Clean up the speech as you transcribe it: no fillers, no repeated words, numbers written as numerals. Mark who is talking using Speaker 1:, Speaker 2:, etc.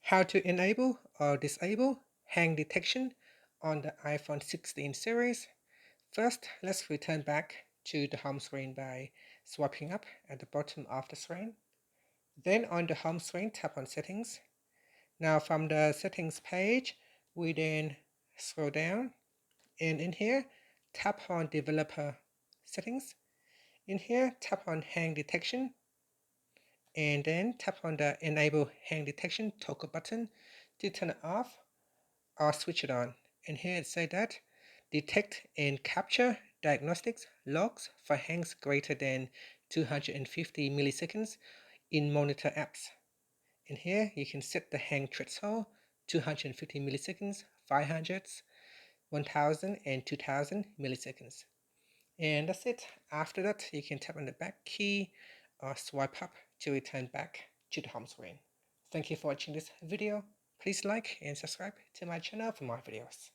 Speaker 1: How to enable or disable hang detection on the iPhone 16 series. First, let's return back to the home screen by swiping up at the bottom of the screen. Then on the home screen, tap on Settings. Now from the Settings page, we then scroll down, and in here, tap on Developer Settings. In here, tap on Hang Detection, and then tap on the Enable Hang Detection toggle button to turn it off or switch it on. And here it says that detect and capture diagnostics logs for hangs greater than 250 milliseconds in monitor apps. And here you can set the hang threshold 250 milliseconds, 500, 1000 and 2000 milliseconds. And that's it. After that, you can tap on the back key or swipe up to return back to the home screen. Thank you for watching this video. Please like and subscribe to my channel for more videos.